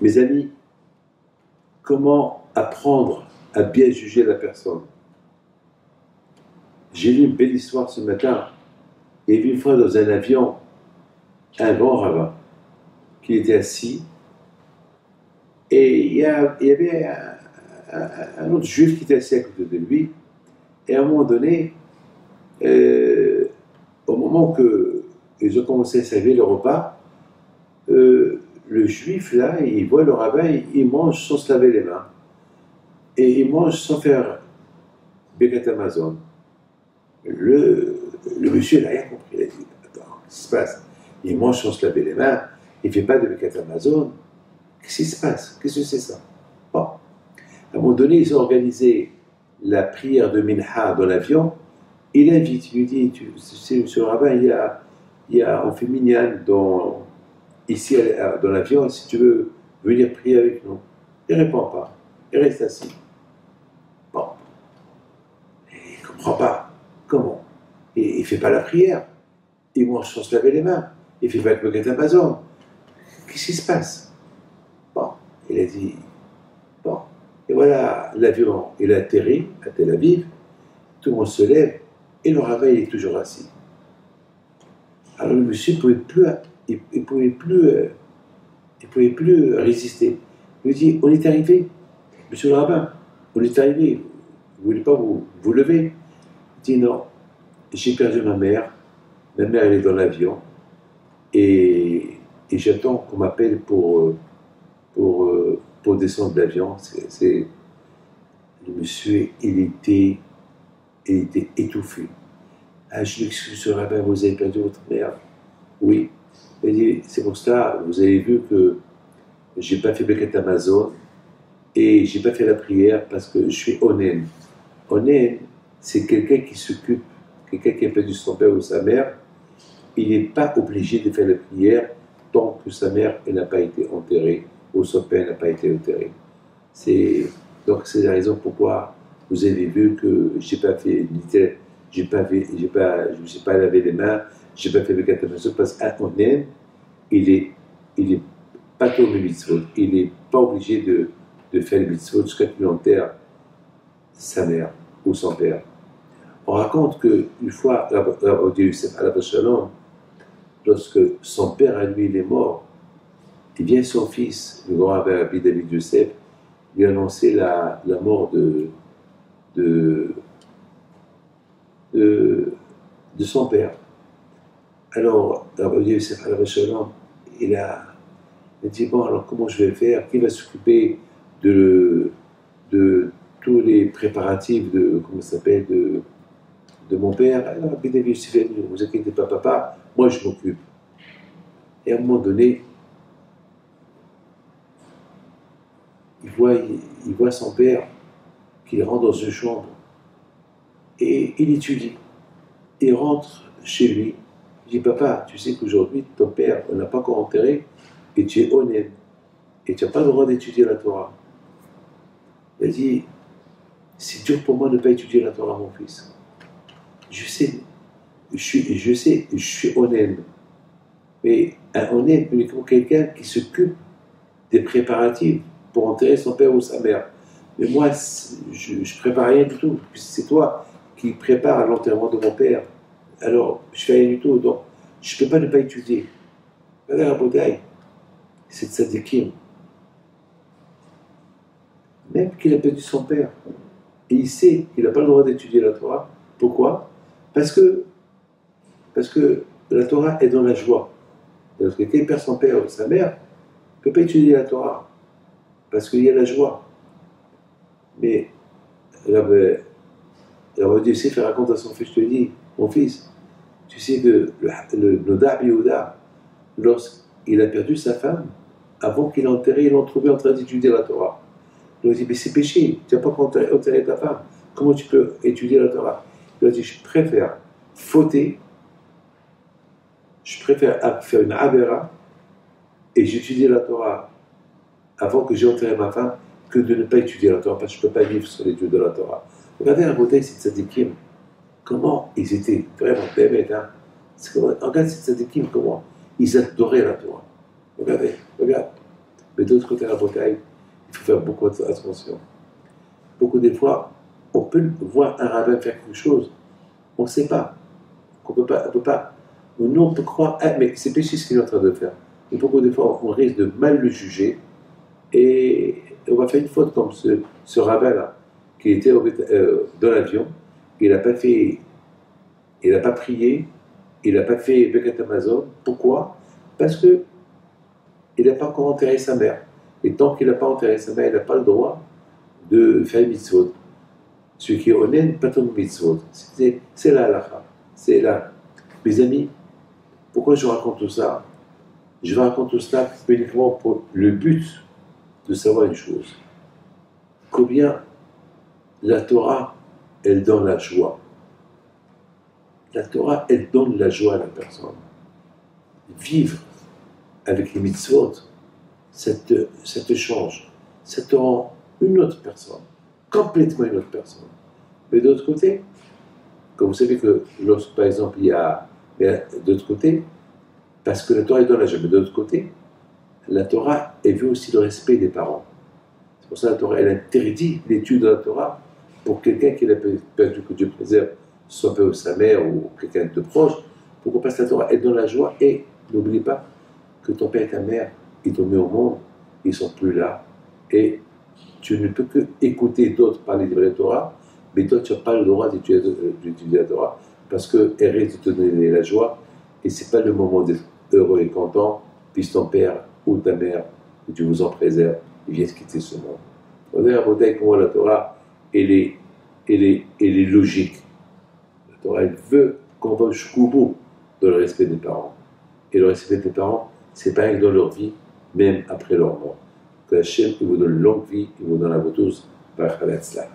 Mes amis, comment apprendre à bien juger la personne? J'ai lu une belle histoire ce matin. Il y avait une fois dans un avion un grand rabbin qui était assis et il y avait un autre juif qui était assis à côté de lui. Et à un moment donné, au moment que ils ont commencé à servir le repas, le juif là, il voit le rabbin, il mange sans se laver les mains. Et il mange sans faire Birkat Hamazon. Le monsieur n'a rien compris. Il a dit, attends, qu'est-ce qui se passe? Il mange sans se laver les mains, il ne fait pas de Birkat Hamazon. Qu'est-ce qui se passe? Qu'est-ce que c'est ça? Bon. À un moment donné, ils ont organisé la prière de Minha dans l'avion. Il invite, il lui dit, tu sais, monsieur le rabbin, on fait minyan ici dans l'avion, si tu veux venir prier avec nous. Il ne répond pas, il reste assis. Bon, il ne comprend pas. Comment? Il ne fait pas la prière, il mange sans se laver les mains, il ne fait pas le Birkat Hamazon. Qu'est-ce qui se passe? Bon, il a dit, bon, et voilà, l'avion, il a atterri à Tel Aviv, tout le monde se lève, et le rabbin, il est toujours assis. Alors le monsieur ne pouvait plus résister. Il lui dit, on est arrivé, monsieur le rabbin, on est arrivé, vous ne voulez pas vous lever? Il dit, non, j'ai perdu ma mère elle est dans l'avion, et j'attends qu'on m'appelle pour descendre de l'avion. Le monsieur, il était étouffé. Ah, je lui excuse, monsieur le rabbin, vous avez perdu votre mère? Oui. Il dit, c'est pour ça, vous avez vu que j'ai pas fait Birkat Hamazon et j'ai pas fait la prière parce que je suis onen. Onen, c'est quelqu'un qui s'occupe, quelqu'un qui a perdu son père ou sa mère. Il n'est pas obligé de faire la prière tant que sa mère n'a pas été enterrée ou son père n'a pas été enterré. Donc c'est la raison pourquoi vous avez vu que j'ai pas fait je me suis pas lavé les mains, j'ai pas fait le Birkat Hamazon parce qu'un onen, il est pas comme le mitzvot, il n'est pas obligé de faire le mitzvot jusqu'à ce qu'il enterre sa mère ou son père. On raconte qu'une fois, Rabbi Yosef alav shalom, lorsque son père à lui il est mort, il vient son fils, le grand Rabbi David Yosef, lui annoncer la mort de son père. Alors, Rabbi Yosef alav shalom, il a dit, bon, alors comment je vais faire? Qui va s'occuper de tous les préparatifs comment ça s'appelle, de mon père? Alors, Rabbi David Yosef, ne vous inquiétez pas, papa, moi je m'occupe. Et à un moment donné, il voit son père qui rentre dans une chambre et il étudie. Il rentre chez lui. Il dit, papa, tu sais qu'aujourd'hui, ton père, on n'a pas encore enterré et tu es honnête et tu n'as pas le droit d'étudier la Torah. Il a dit, c'est dur pour moi de ne pas étudier la Torah, mon fils. Je sais, je suis honnête. Mais un honnête, uniquement quelqu'un qui s'occupe des préparatifs pour enterrer son père ou sa mère. Mais moi, je ne prépare rien du tout. C'est toi qui prépares l'enterrement de mon père. Alors, je fais rien du tout. Donc, je ne peux pas ne pas étudier. Regarde, Rabotai, c'est tzadikim. Même qu'il a perdu son père. Et il sait qu'il n'a pas le droit d'étudier la Torah. Pourquoi? Parce que la Torah est dans la joie. Lorsque quelqu'un perd son père ou sa mère, ne peut pas étudier la Torah. Parce qu'il y a la joie. Mais Rabbi Yosef raconte à son fils, je te dis, mon fils, tu sais que le Nodar Yehuda, lorsqu'il a perdu sa femme, avant qu'il l'ait enterré, ils l'ont trouvé en train d'étudier la Torah. Il lui a dit, mais c'est péché, tu n'as pas enterré ta femme. Comment tu peux étudier la Torah? Il lui a dit, je préfère fauter, je préfère faire une avera et j'étudie la Torah avant que j'ai enterré ma femme que de ne pas étudier la Torah, parce que je ne peux pas vivre sur l'étude de la Torah. Regardez la beauté de ces tzadikim, comment ils étaient vraiment bébés. Hein? Regarde ces tzadikim, comment ils adoraient la Torah. Regardez, regarde. Mais d'autre côté, la bataille, il faut faire beaucoup attention. Beaucoup des fois, on peut voir un rabbin faire quelque chose, on ne sait pas. On peut pas. Nous, on peut croire, ah, mais c'est péché ce qu'il est en train de faire. Et beaucoup des fois, on risque de mal le juger et on va faire une faute comme ce rabbin-là, qui était dans l'avion, il n'a pas prié, il n'a pas fait Birkat Amazon. Pourquoi? Parce que il n'a pas encore enterré sa mère. Et tant qu'il n'a pas enterré sa mère, il n'a pas le droit de faire mitzvot. Celui qui est honnête, pas ton mitzvot. C'est la halakha. C'est là. Mes amis, pourquoi je raconte tout ça? Je raconte tout cela uniquement pour le but de savoir une chose. Combien la Torah, elle donne la joie. La Torah, elle donne la joie à la personne. Vivre avec les mitzvot, ça te change. Ça te rend une autre personne. Complètement une autre personne. Mais d'autre côté, comme vous savez que lorsque, par exemple, il y a d'autre côté, parce que la Torah, elle donne la joie, mais d'autre côté, la Torah, elle veut aussi le respect des parents. C'est pour ça que la Torah, elle interdit l'étude de la Torah pour quelqu'un qui l'a perdu, que Dieu préserve, son père ou sa mère ou quelqu'un de proche, pour qu'on passe la Torah, elle donne la joie. Et n'oublie pas que ton père et ta mère, ils t'ont mis au monde, ils ne sont plus là. Et tu ne peux que écouter d'autres parler de la Torah, mais toi, tu n'as pas le droit d'étudier la Torah parce qu'elle risque de te donner la joie. Et ce n'est pas le moment d'être heureux et content, puisque ton père ou ta mère, que Dieu vous en préserve, ils viennent quitter ce monde. Regardez la beauté, comment la Torah, elle est logique. La Torah, elle veut qu'on va jusqu'au bout dans le respect des parents. Et le respect des parents, c'est pareil dans leur vie, même après leur mort. Que Hachem vous donne une longue vie, il vous donne à vous tous. Baruch Haba Hatzlach.